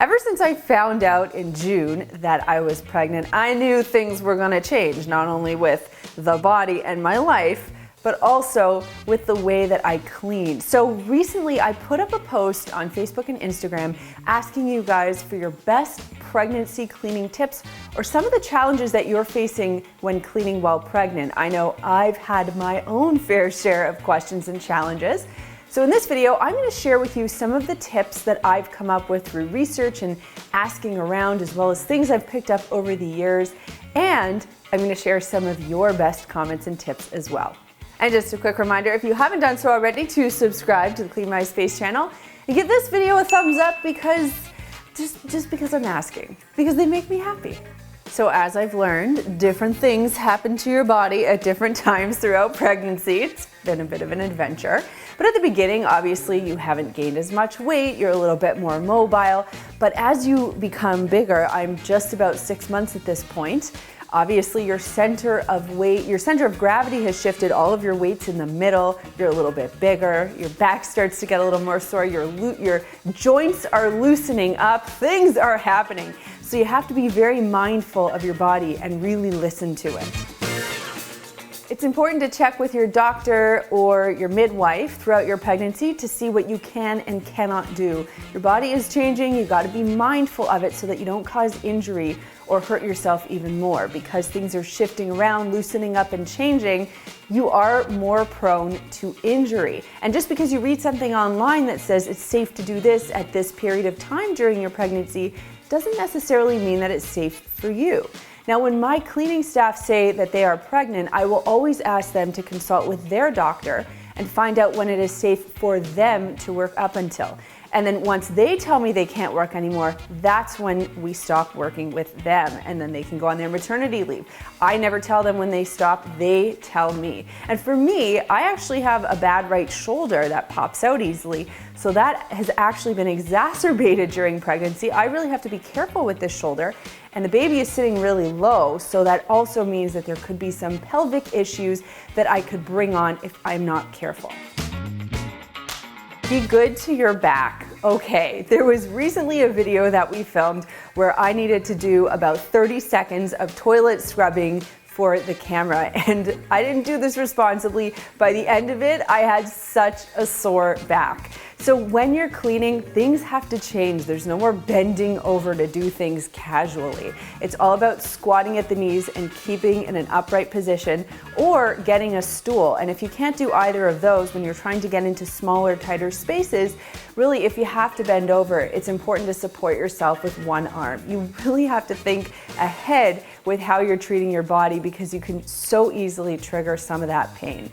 Ever since I found out in June that I was pregnant, I knew things were going to change, not only with the body and my life, but also with the way that I clean. So recently I put up a post on Facebook and Instagram asking you guys for your best pregnancy cleaning tips or some of the challenges that you're facing when cleaning while pregnant. I know I've had my own fair share of questions and challenges. So in this video, I'm going to share with you some of the tips that I've come up with through research and asking around, as well as things I've picked up over the years. And I'm going to share some of your best comments and tips as well. And just a quick reminder, if you haven't done so already, to subscribe to the Clean My Space channel and give this video a thumbs up because, just because I'm asking, because they make me happy. So as I've learned, different things happen to your body at different times throughout pregnancy. It's been a bit of an adventure. But at the beginning, obviously, you haven't gained as much weight, you're a little bit more mobile. But as you become bigger, I'm just about 6 months at this point, obviously your center of gravity has shifted. All of your weight's in the middle, you're a little bit bigger, your back starts to get a little more sore, your joints are loosening up, things are happening. So you have to be very mindful of your body and really listen to it. It's important to check with your doctor or your midwife throughout your pregnancy to see what you can and cannot do. Your body is changing, you got to be mindful of it so that you don't cause injury or hurt yourself even more. Because things are shifting around, loosening up and changing, you are more prone to injury. And just because you read something online that says it's safe to do this at this period of time during your pregnancy doesn't necessarily mean that it's safe for you. Now, when my cleaning staff say that they are pregnant, I will always ask them to consult with their doctor and find out when it is safe for them to work up until. And then once they tell me they can't work anymore, that's when we stop working with them, and then they can go on their maternity leave. I never tell them when they stop, they tell me. And for me, I actually have a bad right shoulder that pops out easily, so that has actually been exacerbated during pregnancy. I really have to be careful with this shoulder, and the baby is sitting really low, so that also means that there could be some pelvic issues that I could bring on if I'm not careful. Be good to your back. Okay, there was recently a video that we filmed where I needed to do about 30 seconds of toilet scrubbing for the camera, and I didn't do this responsibly. By the end of it, I had such a sore back. So when you're cleaning, things have to change. There's no more bending over to do things casually. It's all about squatting at the knees and keeping in an upright position, or getting a stool. And if you can't do either of those when you're trying to get into smaller, tighter spaces, really, if you have to bend over, it's important to support yourself with one arm. You really have to think ahead with how you're treating your body, because you can so easily trigger some of that pain.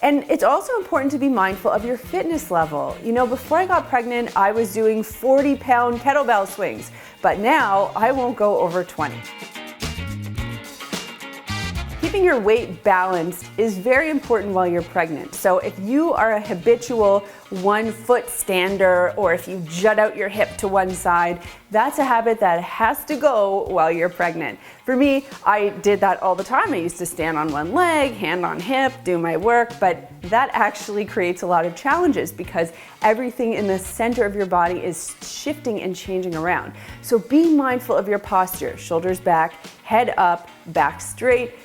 And it's also important to be mindful of your fitness level. You know, before I got pregnant, I was doing 40-pound kettlebell swings, but now I won't go over 20. Keeping your weight balanced is very important while you're pregnant. So if you are a habitual 1-foot stander, or if you jut out your hip to one side, that's a habit that has to go while you're pregnant. For me, I did that all the time. I used to stand on one leg, hand on hip, do my work, but that actually creates a lot of challenges because everything in the center of your body is shifting and changing around. So be mindful of your posture, shoulders back, head up, back straight,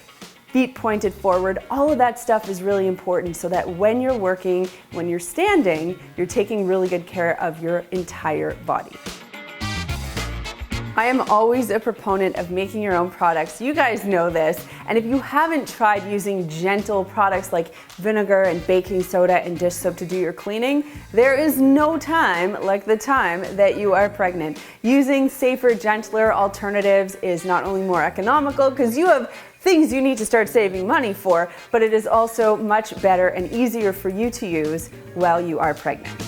feet pointed forward. All of that stuff is really important so that when you're working, when you're standing, you're taking really good care of your entire body. I am always a proponent of making your own products. You guys know this. And if you haven't tried using gentle products like vinegar and baking soda and dish soap to do your cleaning, there is no time like the time that you are pregnant. Using safer, gentler alternatives is not only more economical because you have things you need to start saving money for, but it is also much better and easier for you to use while you are pregnant.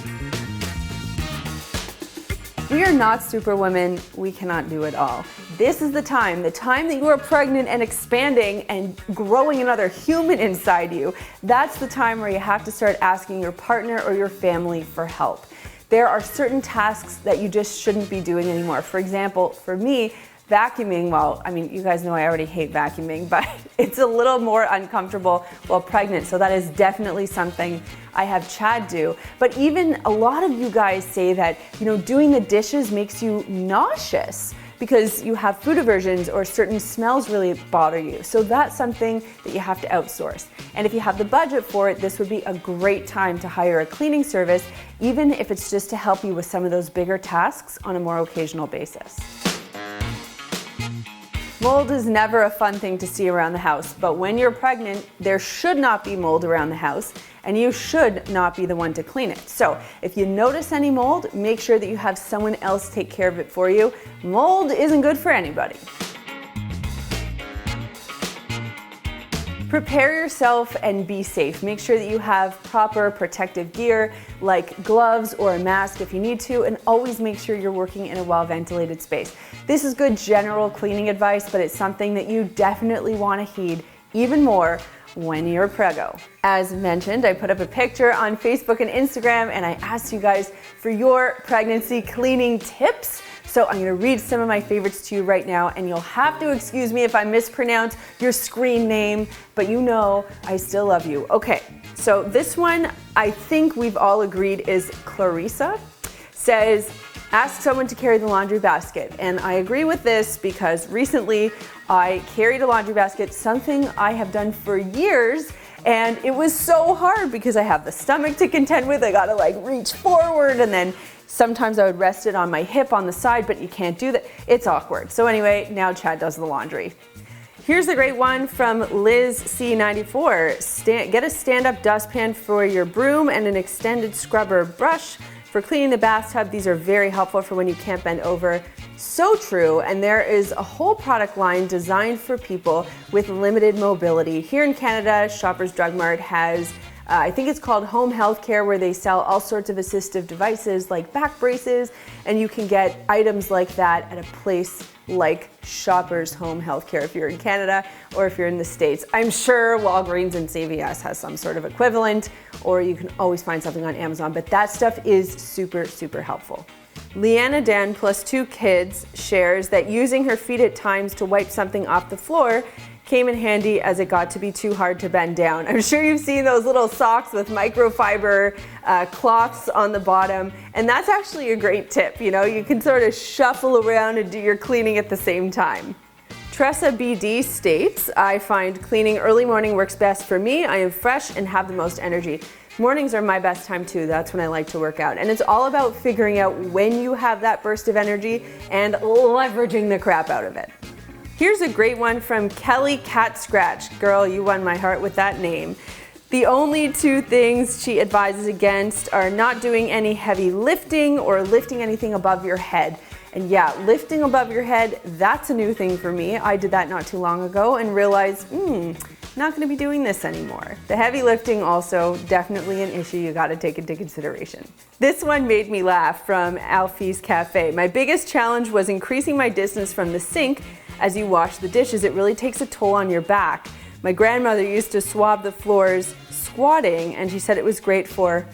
We are not superwomen, we cannot do it all. This is the time that you are pregnant and expanding and growing another human inside you. That's the time where you have to start asking your partner or your family for help. There are certain tasks that you just shouldn't be doing anymore. For example, for me, Vacuuming, well, I mean, you guys know I already hate vacuuming, but it's a little more uncomfortable while pregnant. So that is definitely something I have Chad do. But even a lot of you guys say that, doing the dishes makes you nauseous because you have food aversions or certain smells really bother you. So that's something that you have to outsource. And if you have the budget for it, this would be a great time to hire a cleaning service, even if it's just to help you with some of those bigger tasks on a more occasional basis. Mold is never a fun thing to see around the house, but when you're pregnant, there should not be mold around the house, and you should not be the one to clean it. So if you notice any mold, make sure that you have someone else take care of it for you. Mold isn't good for anybody. Prepare yourself and be safe. Make sure that you have proper protective gear like gloves or a mask if you need to, and always make sure you're working in a well-ventilated space. This is good general cleaning advice, but it's something that you definitely want to heed even more when you're preggo. As mentioned, I put up a picture on Facebook and Instagram, and I asked you guys for your pregnancy cleaning tips. So I'm gonna read some of my favorites to you right now, and you'll have to excuse me if I mispronounce your screen name, but I still love you. Okay, so this one I think we've all agreed is Clarissa. Says, ask someone to carry the laundry basket. And I agree with this because recently I carried a laundry basket, something I have done for years, and it was so hard because I have the stomach to contend with. I gotta reach forward, and then sometimes I would rest it on my hip on the side, but you can't do that. It's awkward. So anyway, now Chad does the laundry. Here's a great one from Liz C94. Get a stand-up dustpan for your broom and an extended scrubber brush. For cleaning the bathtub, these are very helpful for when you can't bend over. So true, and there is a whole product line designed for people with limited mobility. Here in Canada, Shoppers Drug Mart has I think it's called Home Healthcare, where they sell all sorts of assistive devices like back braces, and you can get items like that at a place like Shoppers Home Healthcare if you're in Canada or if you're in the States. I'm sure Walgreens and CVS has some sort of equivalent, or you can always find something on Amazon, but that stuff is super, super helpful. Leanna Dan plus 2 kids shares that using her feet at times to wipe something off the floor came in handy as it got to be too hard to bend down. I'm sure you've seen those little socks with microfiber cloths on the bottom, and that's actually a great tip. You can sort of shuffle around and do your cleaning at the same time. Tressa BD states, I find cleaning early morning works best for me. I am fresh and have the most energy. Mornings are my best time too. That's when I like to work out. And it's all about figuring out when you have that burst of energy and leveraging the crap out of it. Here's a great one from Kelly Cat Scratch. Girl, you won my heart with that name. The only 2 things she advises against are not doing any heavy lifting or lifting anything above your head. And yeah, lifting above your head, that's a new thing for me. I did that not too long ago and realized, not gonna be doing this anymore. The heavy lifting also definitely an issue you gotta take into consideration. This one made me laugh from Alfie's Cafe. My biggest challenge was increasing my distance from the sink as you wash the dishes. It really takes a toll on your back. My grandmother used to swab the floors squatting, and she said it was great for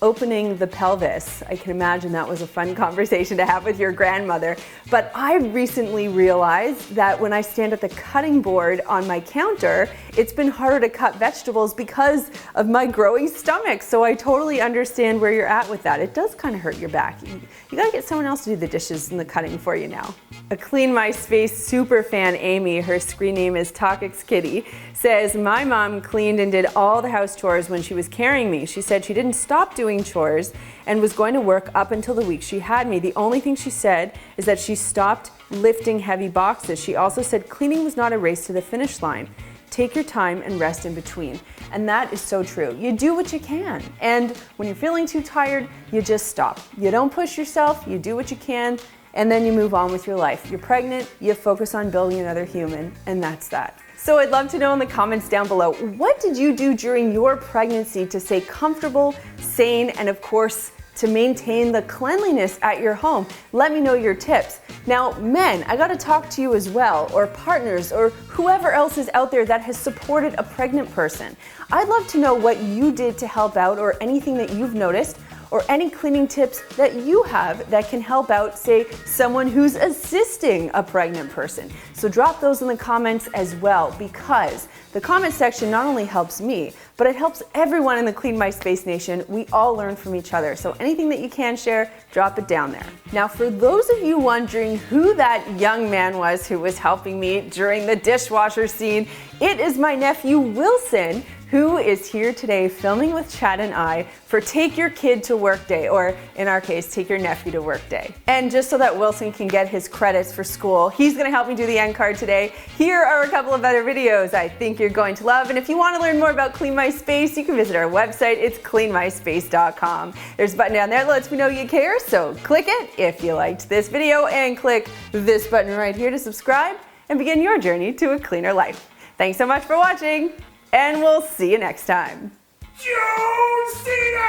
opening the pelvis. I can imagine that was a fun conversation to have with your grandmother. But I recently realized that when I stand at the cutting board on my counter, it's been harder to cut vegetables because of my growing stomach. So I totally understand where you're at with that. It does kind of hurt your back. You gotta get someone else to do the dishes and the cutting for you now. A Clean My Space super fan, Amy, her screen name is Talkix Kitty, says, my mom cleaned and did all the house chores when she was carrying me. She said she didn't stop doing chores and was going to work up until the week she had me. The only thing she said is that she stopped lifting heavy boxes. She also said cleaning was not a race to the finish line. Take your time and rest in between. And that is so true. You do what you can. And when you're feeling too tired, you just stop. You don't push yourself, you do what you can, and then you move on with your life. You're pregnant, you focus on building another human, and that's that. So I'd love to know in the comments down below, what did you do during your pregnancy to stay comfortable, sane, and of course, to maintain the cleanliness at your home? Let me know your tips. Now, men, I gotta talk to you as well, or partners, or whoever else is out there that has supported a pregnant person. I'd love to know what you did to help out or anything that you've noticed. or any cleaning tips that you have that can help out, say, someone who's assisting a pregnant person. So drop those in the comments as well, because the comment section not only helps me, but it helps everyone in the Clean My Space Nation. We all learn from each other. So anything that you can share, drop it down there. Now, for those of you wondering who that young man was who was helping me during the dishwasher scene, it is my nephew Wilson, who is here today filming with Chad and I for Take Your Kid to Work Day, or in our case, Take Your Nephew to Work Day. And just so that Wilson can get his credits for school, he's gonna help me do the end card today. Here are a couple of other videos I think you're going to love. And if you wanna learn more about Clean My Space, you can visit our website. It's cleanmyspace.com. There's a button down there that lets me know you care, so click it if you liked this video, and click this button right here to subscribe and begin your journey to a cleaner life. Thanks so much for watching, and we'll see you next time. John Cena!